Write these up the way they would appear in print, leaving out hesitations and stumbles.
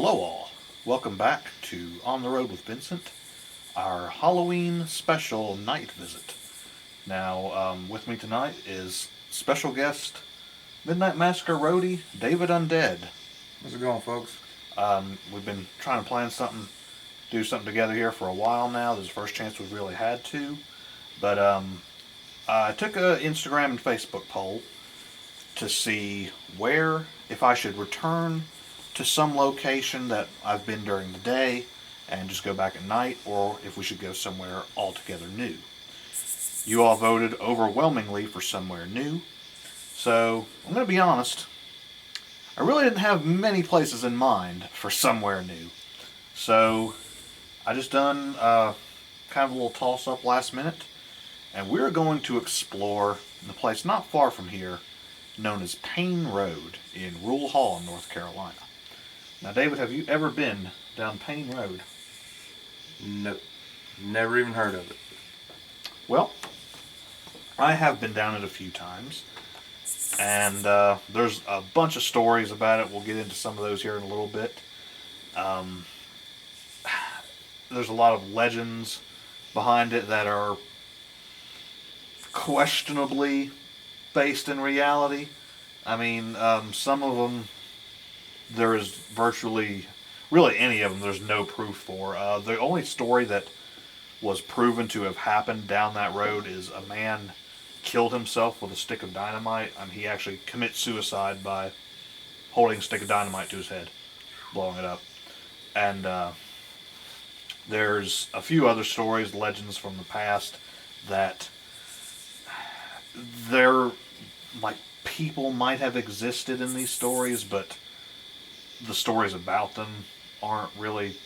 Hello all. Welcome back to On the Road with Vincent, our Halloween special night visit. Now, with me tonight is special guest Midnite Massacre Roadie, David Undead. How's it going, folks? We've been trying to plan something, do something together here for a while now. This is the first chance we've really had to. But I took an Instagram and Facebook poll to see if I should return to some location that I've been during the day and just go back at night, or if we should go somewhere altogether new. You all voted overwhelmingly for somewhere new. So, I'm going to be honest, I really didn't have many places in mind for somewhere new. So, I just done kind of a little toss-up last minute, and we're going to explore the place not far from here known as Payne Road in Rule Hall, North Carolina. Now, David, have you ever been down Payne Road? Nope. Never even heard of it. Well, I have been down it a few times, and there's a bunch of stories about it. We'll get into some of those here in a little bit. There's a lot of legends behind it that are questionably based in reality. I mean, some of them there is really any of them, there's no proof for. The only story that was proven to have happened down that road is a man killed himself with a stick of dynamite, and he actually commits suicide by holding a stick of dynamite to his head, blowing it up. And there's a few other stories, legends from the past, that people might have existed in these stories, but the stories about them aren't really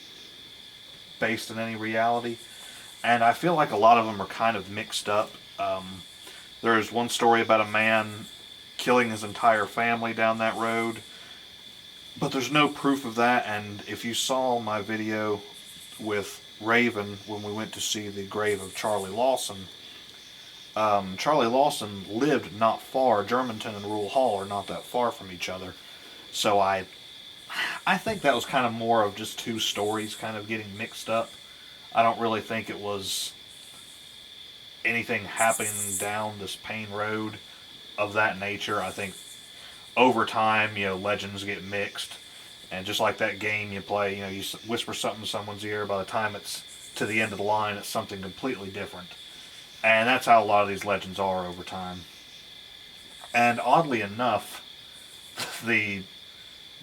based in any reality. And I feel like a lot of them are kind of mixed up. There is one story about a man killing his entire family down that road, but there's no proof of that. And if you saw my video with Raven when we went to see the grave of Charlie Lawson, Charlie Lawson lived not far. Germantown and Rule Hall are not that far from each other. So I think that was kind of more of just two stories kind of getting mixed up. I don't really think it was anything happening down this Payne Road of that nature. I think over time, legends get mixed. And just like that game you play, you whisper something in someone's ear, by the time it's to the end of the line, it's something completely different. And that's how a lot of these legends are over time. And oddly enough, the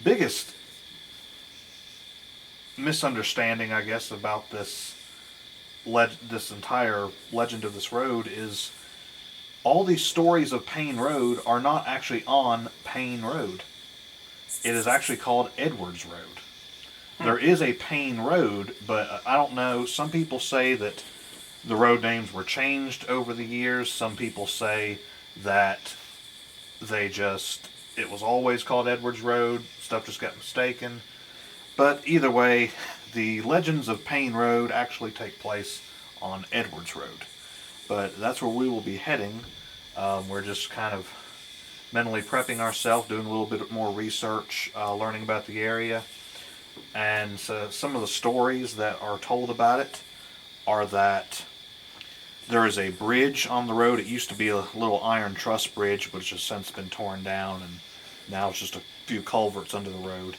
biggest misunderstanding, I guess, about this entire legend of this road is all these stories of Payne Road are not actually on Payne Road. It is actually called Edwards Road. There is a Payne Road, but I don't know. Some people say that the road names were changed over the years. Some people say that it was always called Edwards Road. Stuff just got mistaken. But either way, the legends of Payne Road actually take place on Edwards Road. But that's where we will be heading. We're just kind of mentally prepping ourselves, doing a little bit more research, learning about the area. And so some of the stories that are told about it are that there is a bridge on the road. It used to be a little iron truss bridge, but it's just since been torn down, and now it's just a few culverts under the road.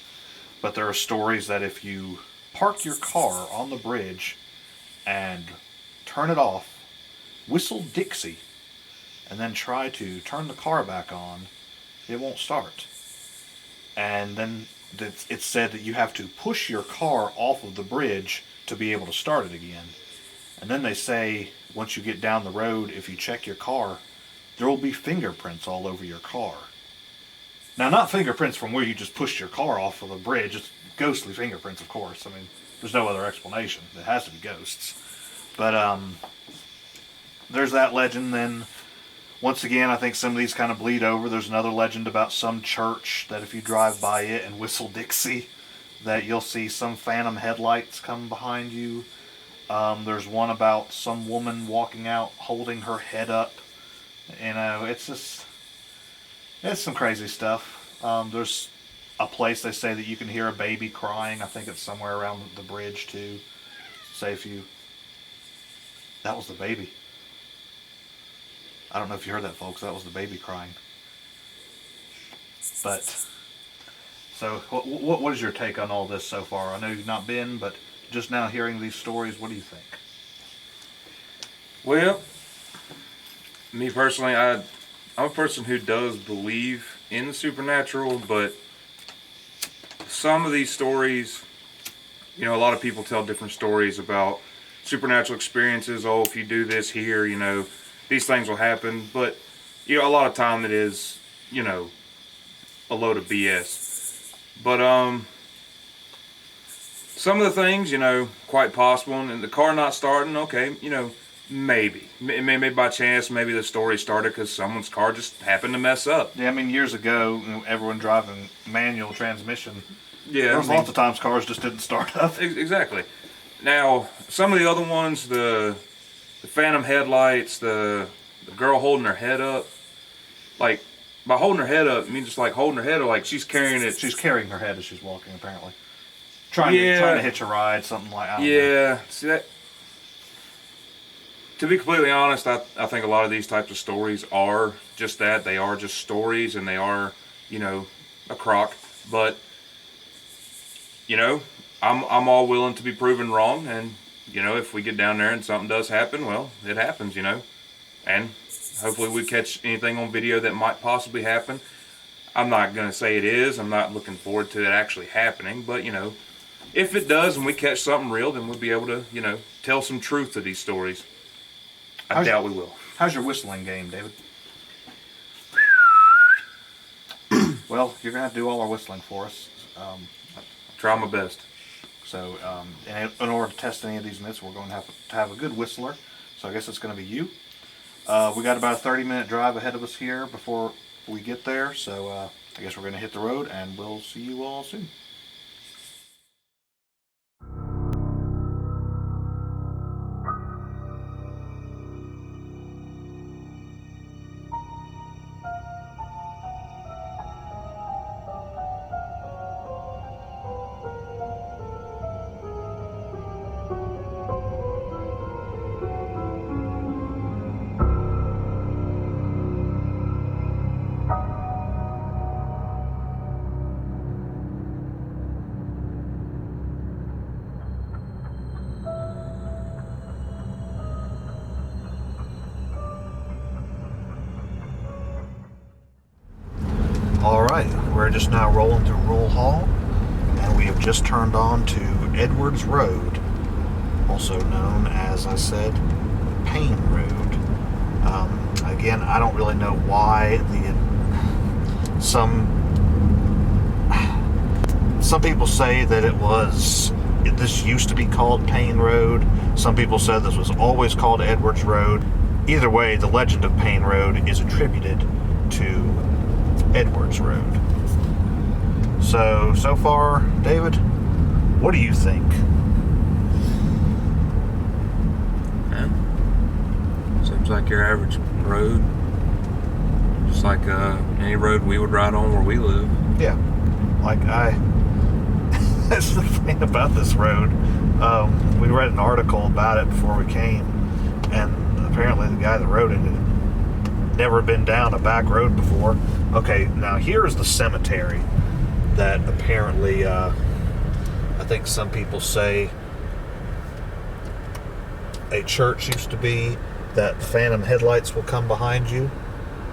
But there are stories that if you park your car on the bridge and turn it off, whistle Dixie, and then try to turn the car back on, it won't start. And then it's said that you have to push your car off of the bridge to be able to start it again. And then they say, once you get down the road, if you check your car, there will be fingerprints all over your car. Now, not fingerprints from where you just pushed your car off of the bridge. It's ghostly fingerprints, of course. I mean, there's no other explanation. It has to be ghosts. But there's that legend. Then, once again, I think some of these kind of bleed over. There's another legend about some church that if you drive by it and whistle Dixie, that you'll see some phantom headlights come behind you. There's one about some woman walking out holding her head up. It's some crazy stuff. There's a place they say that you can hear a baby crying. I think it's somewhere around the bridge too. Say if you... That was the baby. I don't know if you heard that, folks. That was the baby crying. But, so what is your take on all this so far? I know you've not been, but just now hearing these stories, what do you think? Well, me personally, I'm a person who does believe in the supernatural, but some of these stories, you know, a lot of people tell different stories about supernatural experiences. Oh, if you do this here, you know, these things will happen. But, you know, a lot of time it is, you know, a load of BS. But, some of the things, you know, quite possible. And the car not starting, okay, you know, maybe by chance, maybe the story started because someone's car just happened to mess up. Yeah, I mean, years ago, you know, everyone driving manual transmission. Yeah, there was lots of times cars just didn't start up. Exactly. Now, some of the other ones, the phantom headlights, the girl holding her head up, like, by holding her head up, I mean just like holding her head up, like she's carrying it. She's carrying her head as she's walking, apparently. Trying to hitch a ride, something like that. Yeah, see that. To be completely honest, I think a lot of these types of stories are just that. They are just stories, and they are, you know, a crock. But, you know, I'm all willing to be proven wrong, and, you know, if we get down there and something does happen, well, it happens, you know. And hopefully we catch anything on video that might possibly happen. I'm not going to say it is. I'm not looking forward to it actually happening, but, you know, if it does and we catch something real, then we'll be able to, you know, tell some truth to these stories. I doubt we will. How's your whistling game, David? Well, you're going to have to do all our whistling for us. Try my best. So, in order to test any of these myths, we're going to have a good whistler. So I guess it's going to be you. We got about a 30-minute drive ahead of us here before we get there. So I guess we're going to hit the road, and we'll see you all soon. Alright, we're just now rolling through Rural Hall, and we have just turned on to Edwards Road, also known as, I said, Payne Road. Again, I don't really know why some people say that this used to be called Payne Road. Some people said this was always called Edwards Road. Either way, the legend of Payne Road is attributed to Edwards Road. So far, David, what do you think? Seems like your average road, just like any road we would ride on where we live. Yeah, that's the thing about this road. We read an article about it before we came, and apparently the guy that wrote it had never been down a back road before. Okay, now here's the cemetery that apparently, I think some people say a church used to be, that phantom headlights will come behind you.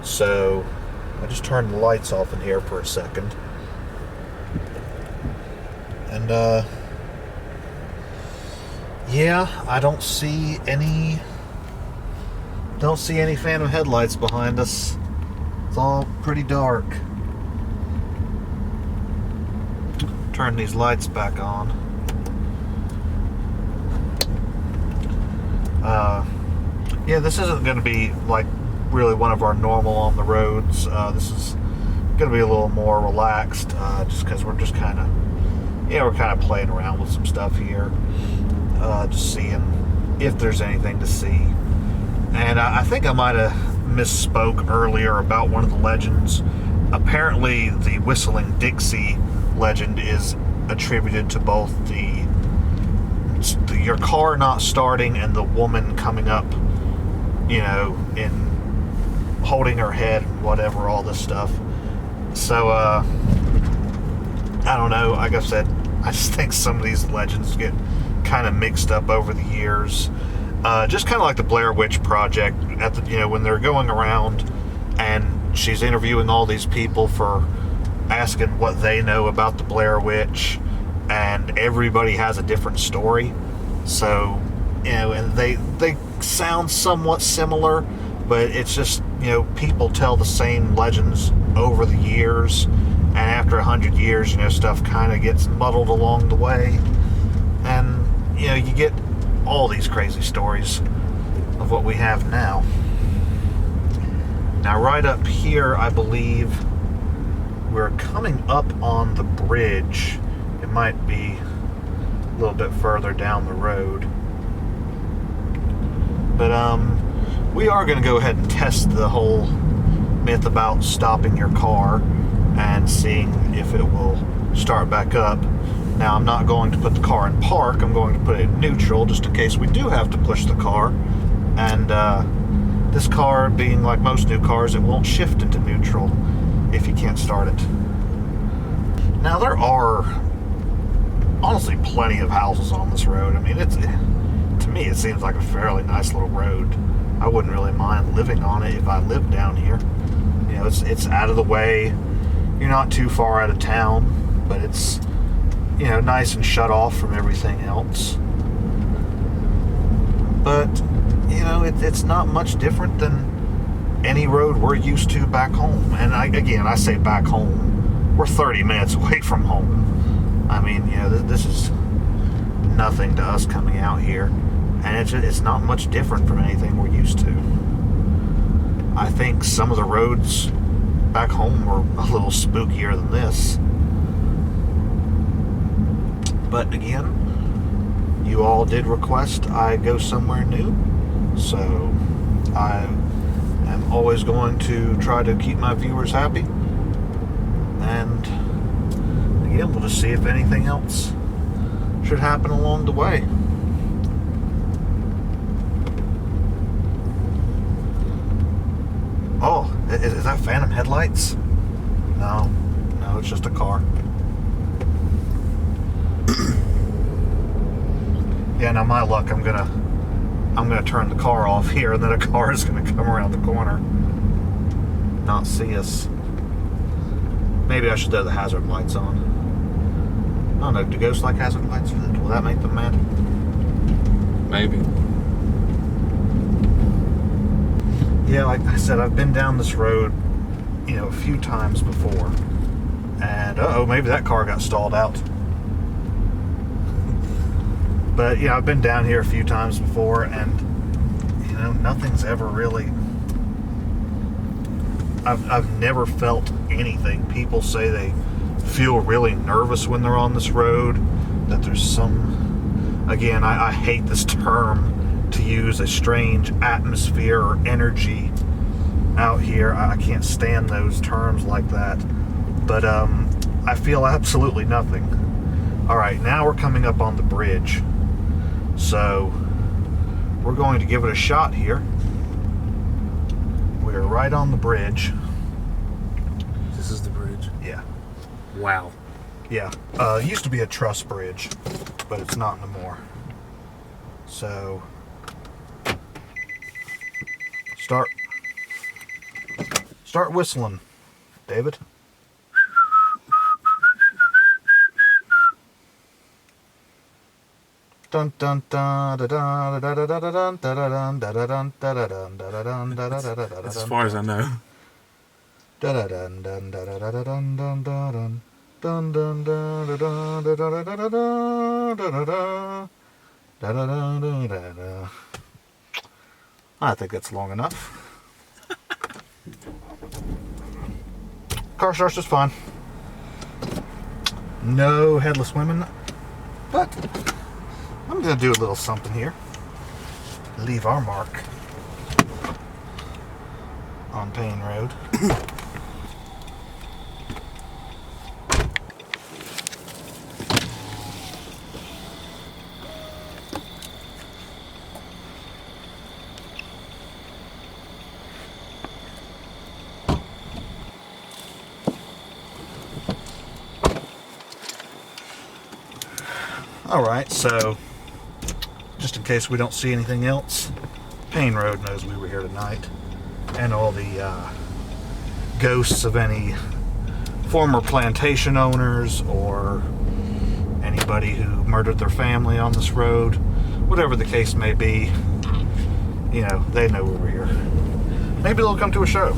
So I just turned the lights off in here for a second. And, yeah, I don't see any phantom headlights behind us. It's all pretty dark. Turn these lights back on. Yeah, this isn't going to be like really one of our normal on the roads. This is going to be a little more relaxed, just because we're just kind of playing around with some stuff here, just seeing if there's anything to see. And I think I might have misspoke earlier about one of the legends. Apparently, the Whistling Dixie legend is attributed to both your car not starting and the woman coming up, you know, in holding her head, whatever, all this stuff. So, I don't know. Like I said, I just think some of these legends get kind of mixed up over the years. Just kind of like the Blair Witch Project, when they're going around and she's interviewing all these people for asking what they know about the Blair Witch, and everybody has a different story. So, and they sound somewhat similar, but it's just, people tell the same legends over the years, and after 100 years, stuff kind of gets muddled along the way, and, you get all these crazy stories of what we have now. Now, right up here, I believe we're coming up on the bridge. It might be a little bit further down the road. But we are going to go ahead and test the whole myth about stopping your car and seeing if it will start back up. Now, I'm not going to put the car in park. I'm going to put it in neutral just in case we do have to push the car. And this car, being like most new cars, it won't shift into neutral if you can't start it. Now, there are honestly plenty of houses on this road. I mean, to me, it seems like a fairly nice little road. I wouldn't really mind living on it if I lived down here. It's out of the way. You're not too far out of town, but it's, nice and shut off from everything else. But, it's not much different than any road we're used to back home. And I say back home. We're 30 minutes away from home. I mean, this is nothing to us coming out here. And it's not much different from anything we're used to. I think some of the roads back home were a little spookier than this. But again, you all did request I go somewhere new. So I am always going to try to keep my viewers happy. And again, we'll just see if anything else should happen along the way. Oh, is that phantom headlights? No, it's just a car. Yeah, now my luck, I'm gonna turn the car off here, and then a car is gonna come around the corner, not see us. Maybe I should throw the hazard lights on. I don't know, do ghosts like hazard lights? Will that make them mad? Maybe. Yeah, like I said, I've been down this road, a few times before. And, maybe that car got stalled out. But, I've been down here a few times before, and, nothing's ever really... I've never felt anything. People say they feel really nervous when they're on this road, that there's some... Again, I hate this term to use, a strange atmosphere or energy out here. I can't stand those terms like that. But I feel absolutely nothing. Alright, now we're coming up on the bridge. So we're going to give it a shot here. We're right on the bridge. This is the bridge? Yeah. Wow. Yeah. It used to be a truss bridge, but it's not anymore. So start whistling, David. Dun dun dun da da da da da da dun da da dun da da dun da da dun da da dun da da da da da. That's as far as I know. Da da dun dun da da da da dun dun da dun dun dun da da dun da da da da da da da da da da da da. I think that's long enough. Car starts just fine. No headless women, but I'm going to do a little something here. Leave our mark on Payne Road. Alright, so just in case we don't see anything else, Payne Road knows we were here tonight, and all the ghosts of any former plantation owners or anybody who murdered their family on this road, whatever the case may be, you know, they know we were here. Maybe they'll come to a show.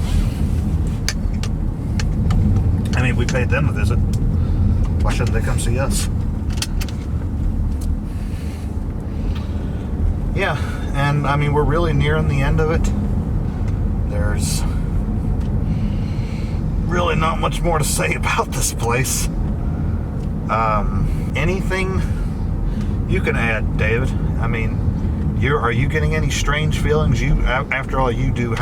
I mean, we paid them a visit. Why shouldn't they come see us? Yeah, and I mean, we're really nearing the end of it. There's really not much more to say about this place. Anything you can add, David? I mean, are you getting any strange feelings? After all, you do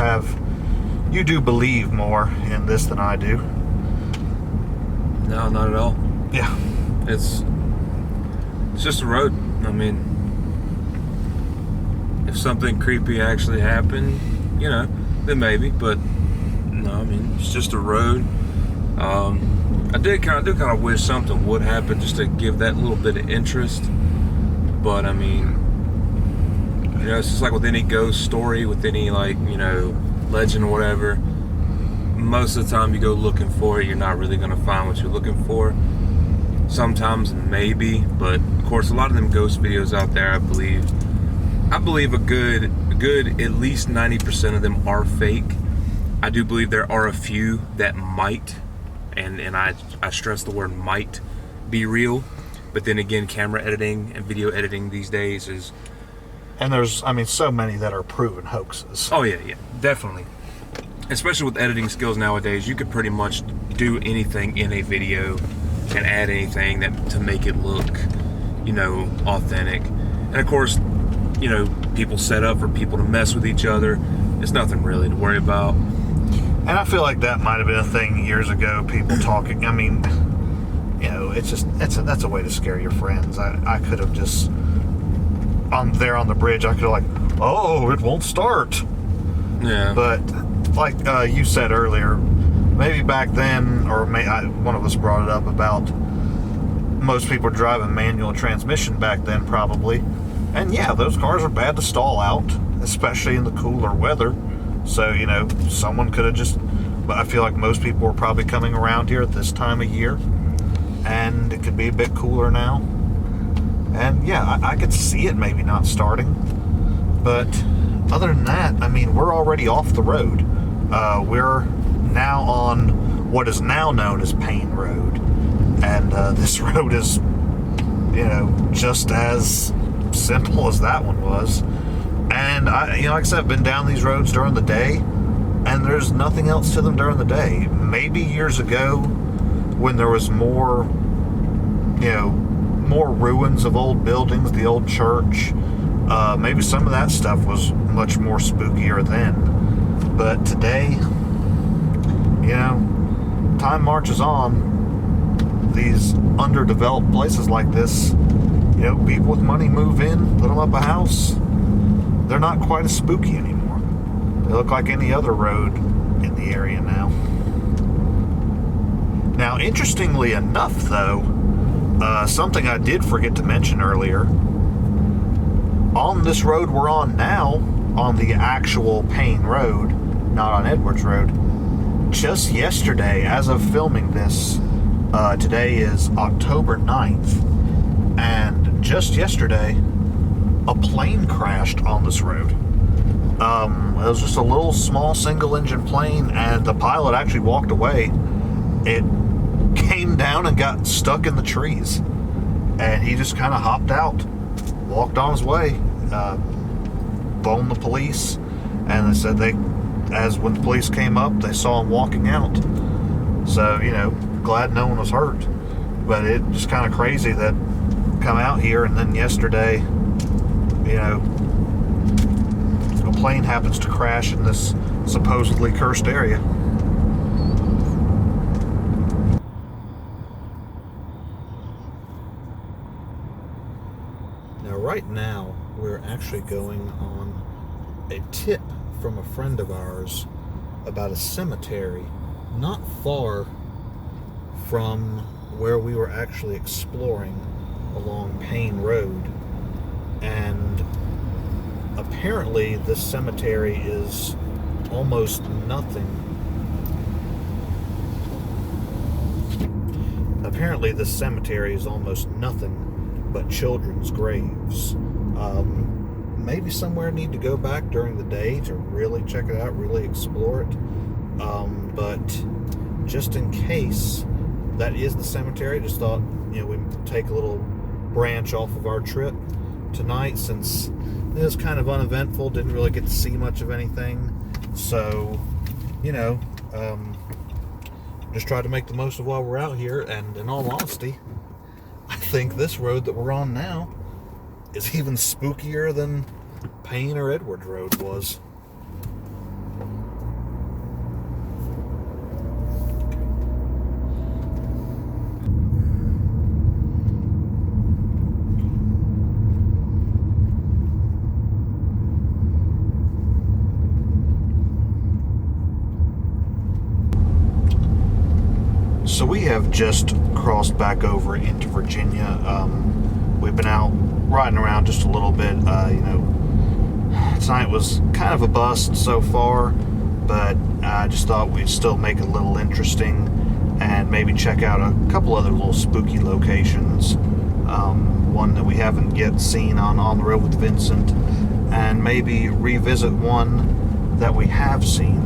believe more in this than I do. No, not at all. Yeah. It's just a road. I mean, if something creepy actually happened, you know, then maybe. But no, I mean, it's just a road. I do kind of wish something would happen just to give that little bit of interest. But I mean, you know, it's just like with any ghost story, with any, like, you know, legend or whatever. Most of the time you go looking for it, you're not really going to find what you're looking for. Sometimes maybe, but of course a lot of them ghost videos out there, I believe a good at least 90% of them are fake. I do believe there are a few that might, and I stress the word might, be real. But then again, camera editing and video editing these days is... And there's, I mean, so many that are proven hoaxes. Oh yeah, definitely. Especially with editing skills nowadays, you could pretty much do anything in a video and add anything to make it look, you know, authentic. And of course, you know, people set up for people to mess with each other. It's nothing really to worry about. And I feel like that might have been a thing years ago, people talking. I mean, you know, that's a way to scare your friends. I could have just, on the bridge, I could have like, oh, it won't start. Yeah. But like you said earlier, maybe back then, or one of us brought it up about most people driving manual transmission back then, probably. And yeah, those cars are bad to stall out, especially in the cooler weather. So, you know, someone could have just... But I feel like most people were probably coming around here at this time of year, and it could be a bit cooler now. And yeah, I could see it maybe not starting. But other than that, I mean, we're already off the road. We're now on what is now known as Payne Road. And this road is, you know, just as simple as that one was. And like I said, I've been down these roads during the day, and there's nothing else to them during the day. Maybe years ago, when there was more ruins of old buildings, the old church, maybe some of that stuff was much more spookier then. But today, you know, time marches on. These underdeveloped places like this, you know, people with money move in, put them up a house. They're not quite as spooky anymore. They look like any other road in the area now. Now, interestingly enough, though, something I did forget to mention earlier, on this road we're on now, on the actual Payne Road, not on Edwards Road, just yesterday, as of filming this, today is October 9th, and just yesterday, a plane crashed on this road. It was just a little small single-engine plane, and the pilot actually walked away. It came down and got stuck in the trees, and he just kind of hopped out, walked on his way, phoned the police, and they said when the police came up, they saw him walking out. So, you know, glad no one was hurt. But it just kind of crazy that come out here, and then yesterday, you know, a plane happens to crash in this supposedly cursed area. Now, right now, we're actually going on a tip from a friend of ours about a cemetery not far from where we were actually exploring along Payne Road, and apparently this cemetery is almost nothing. Apparently this cemetery is almost nothing but children's graves. Maybe somewhere I need to go back during the day to really check it out, really explore it. But just in case that is the cemetery, just thought, we'd take a little branch off of our trip tonight, since it was kind of uneventful, didn't really get to see much of anything. So, just try to make the most of while we're out here. And in all honesty, I think this road that we're on now is even spookier than Payne or Edwards Road was. So we have just crossed back over into Virginia. We've been out riding around just a little bit. Tonight was kind of a bust so far, but I just thought we'd still make it a little interesting and maybe check out a couple other little spooky locations. One that we haven't yet seen on the road with Vincent, and maybe revisit one that we have seen.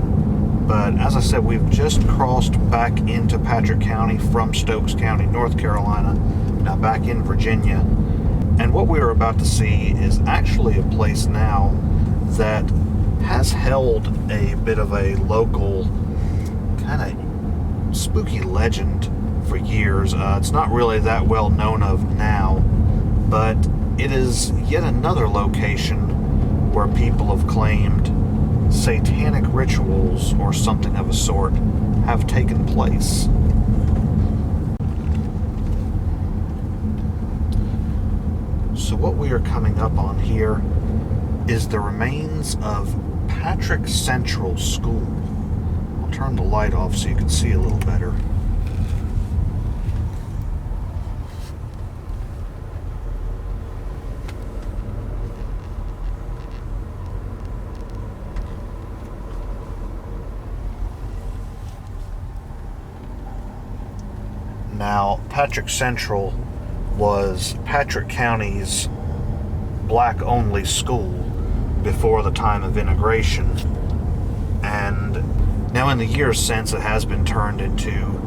But as I said, we've just crossed back into Patrick County from Stokes County, North Carolina, now back in Virginia. And what we are about to see is actually a place now that has held a bit of a local kind of spooky legend for years. It's not really that well known of now, but it is yet another location where people have claimed satanic rituals or something of a sort have taken place. So what we are coming up on here is the remains of Patrick Central School. I'll turn the light off so you can see a little better. Now, Patrick Central was Patrick County's black-only school before the time of integration. And now in the years since, it has been turned into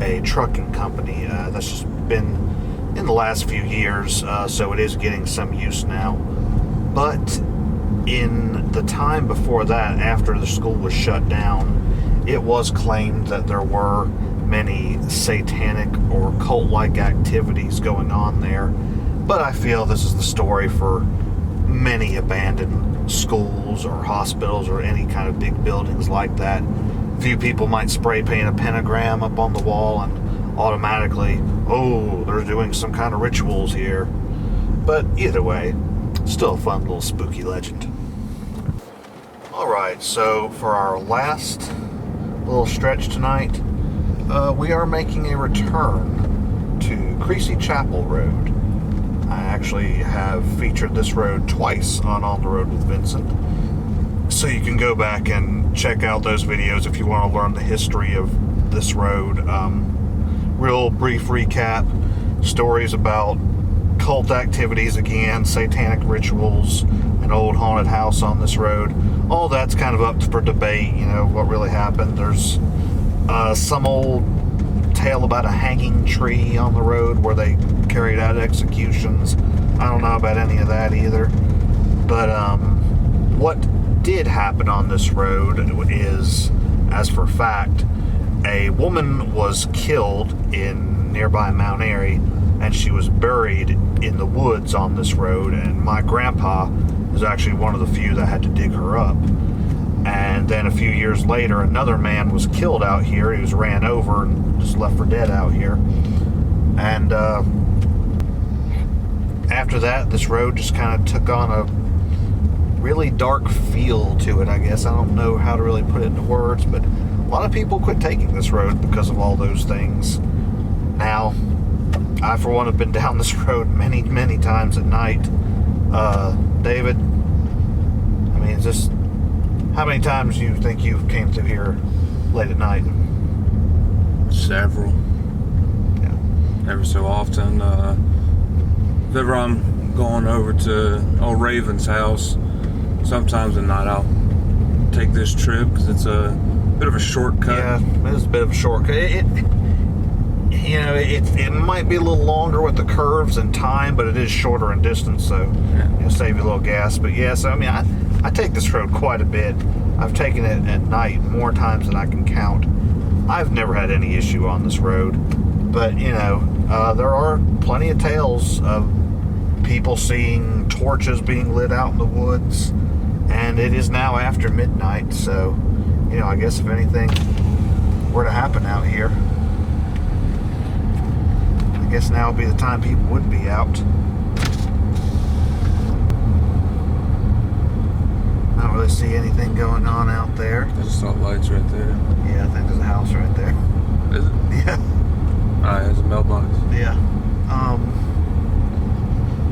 a trucking company. That's just been in the last few years, so it is getting some use now. But in the time before that, after the school was shut down, it was claimed that there were many satanic or cult-like activities going on there. But I feel this is the story for many abandoned schools or hospitals or any kind of big buildings like that. A few people might spray paint a pentagram up on the wall and automatically, oh, they're doing some kind of rituals here. But either way, still a fun little spooky legend. Alright, so for our last little stretch tonight, we are making a return to Creasy Chapel Road. I actually have featured this road twice on the Road with Vincent, so you can go back and check out those videos if you want to learn the history of this road. Real brief recap, stories about cult activities again, satanic rituals, an old haunted house on this road. All that's kind of up for debate, what really happened. There's some old tale about a hanging tree on the road where they carried out executions. I don't know about any of that either. But what did happen on this road is, as for fact, a woman was killed in nearby Mount Airy, and she was buried in the woods on this road, and my grandpa was actually one of the few that had to dig her up. And then a few years later, another man was killed out here. He was ran over and just left for dead out here. And after that, this road just kind of took on a really dark feel to it, I guess. I don't know how to really put it into words, but a lot of people quit taking this road because of all those things. Now, I, for one, have been down this road many, many times at night. David, I mean, just how many times do you think you came through here late at night? Several. Yeah. Every so often. If ever I'm going over to old Raven's house, sometimes at night I'll take this trip because it's a bit of a shortcut. Yeah, it is a bit of a shortcut. It might be a little longer with the curves and time, but it is shorter in distance, so it'll save you a little gas. But yeah, so I mean, I take this road quite a bit. I've taken it at night more times than I can count. I've never had any issue on this road, but there are plenty of tales of people seeing torches being lit out in the woods, and it is now after midnight, so I guess if anything were to happen out here, I guess now would be the time people would be out. I don't really see anything going on out there. There's stop lights right there. Yeah, I think there's a house right there. Is it? Yeah. Alright, there's a mailbox. Yeah.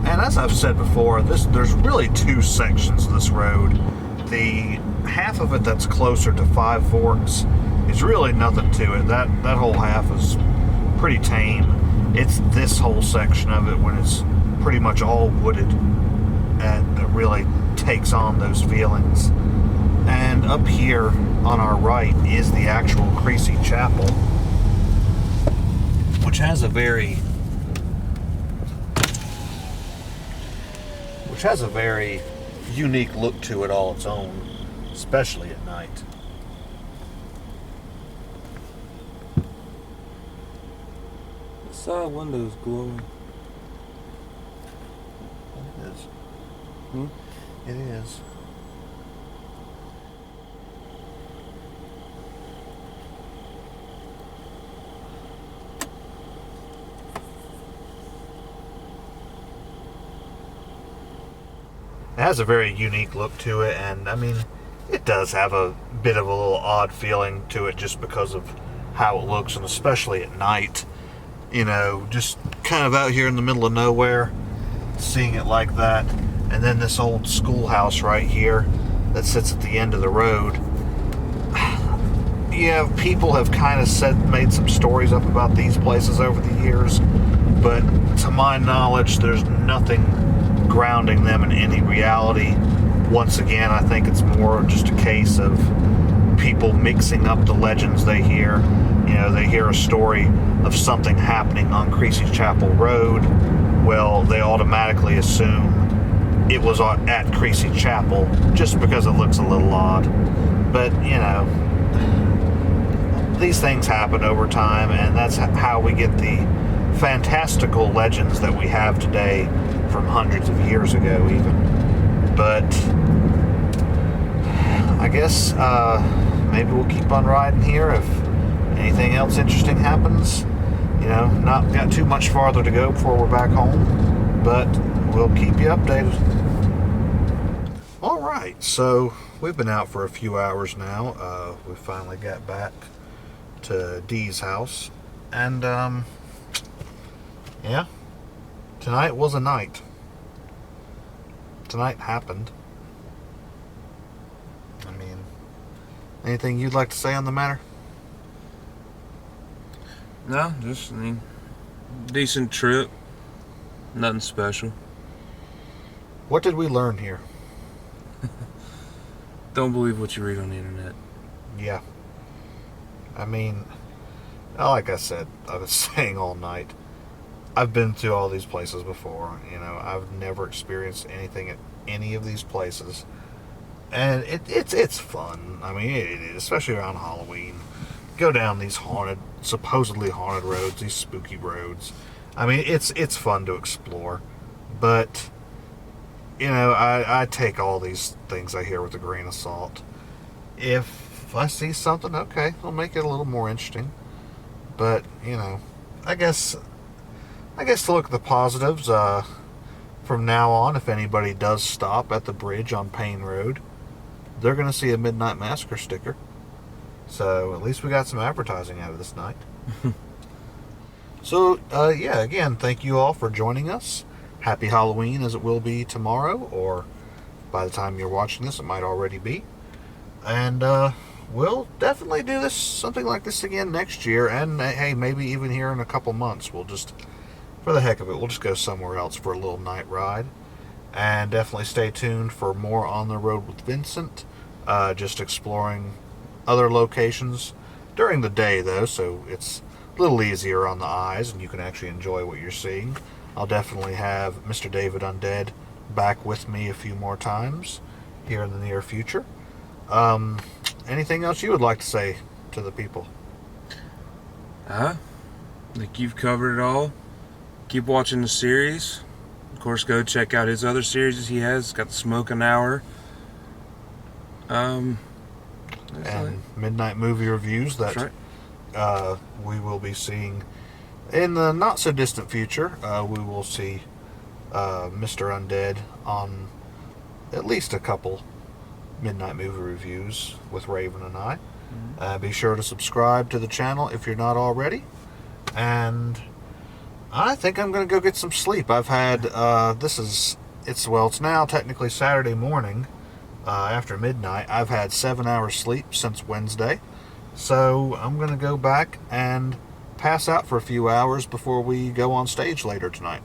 And as I've said before, there's really two sections of this road. The half of it that's closer to Five Forks is really nothing to it. That whole half is pretty tame. It's this whole section of it when it's pretty much all wooded and that really takes on those feelings. And up here on our right is the actual Creasy Chapel, which has a very unique look to it all its own, especially at night. The side window's glowing. It is. Hmm? It is. It has a very unique look to it, and I mean, it does have a bit of a little odd feeling to it just because of how it looks, and especially at night. Just kind of out here in the middle of nowhere, seeing it like that. And then this old schoolhouse right here that sits at the end of the road. Yeah, people have kind of made some stories up about these places over the years, but to my knowledge, there's nothing grounding them in any reality. Once again, I think it's more just a case of people mixing up the legends they hear. They hear a story of something happening on Creasy Chapel Road. Well, they automatically assume it was at Creasy Chapel just because it looks a little odd. But, these things happen over time, and that's how we get the fantastical legends that we have today from hundreds of years ago even. But I guess maybe we'll keep on riding here if anything else interesting happens. Not got too much farther to go before we're back home, but we'll keep you updated. Alright, so we've been out for a few hours now. We finally got back to Dee's house, and yeah, tonight was a night. Tonight happened. I mean, anything you'd like to say on the matter? No, just, decent trip. Nothing special. What did we learn here? Don't believe what you read on the internet. Yeah. I mean, like I said, I was saying all night, I've been to all these places before. I've never experienced anything at any of these places. And it's fun. I mean, it is, especially around Halloween. Go down these supposedly haunted roads, these spooky roads. I mean, it's fun to explore. But, I take all these things I hear with a grain of salt. If I see something, okay, I'll make it a little more interesting. But, I guess to look at the positives, from now on, if anybody does stop at the bridge on Payne Road, they're going to see a Midnite Massacre sticker. So at least we got some advertising out of this night. So, yeah, again, thank you all for joining us. Happy Halloween, as it will be tomorrow, or by the time you're watching this, it might already be. And we'll definitely do something like this again next year, and hey, maybe even here in a couple months. We'll just, for the heck of it, we'll just go somewhere else for a little night ride. And definitely stay tuned for more On the Road with Vincent, just exploring other locations during the day, though, so it's a little easier on the eyes and you can actually enjoy what you're seeing. I'll definitely have Mr. David Undead back with me a few more times here in the near future. Anything else you would like to say to the people? I think you've covered it all. Keep watching the series. Of course, go check out his other series he has. It's got the Smoking Hour. And Midnight Movie Reviews that right. We will be seeing in the not so distant future. We will see Mr. Undead on at least a couple Midnight Movie Reviews with Raven and I. Be sure to subscribe to the channel if you're not already. And I think I'm going to go get some sleep. I've had, it's now technically Saturday morning after midnight. I've had 7 hours sleep since Wednesday. So I'm going to go back and pass out for a few hours before we go on stage later tonight.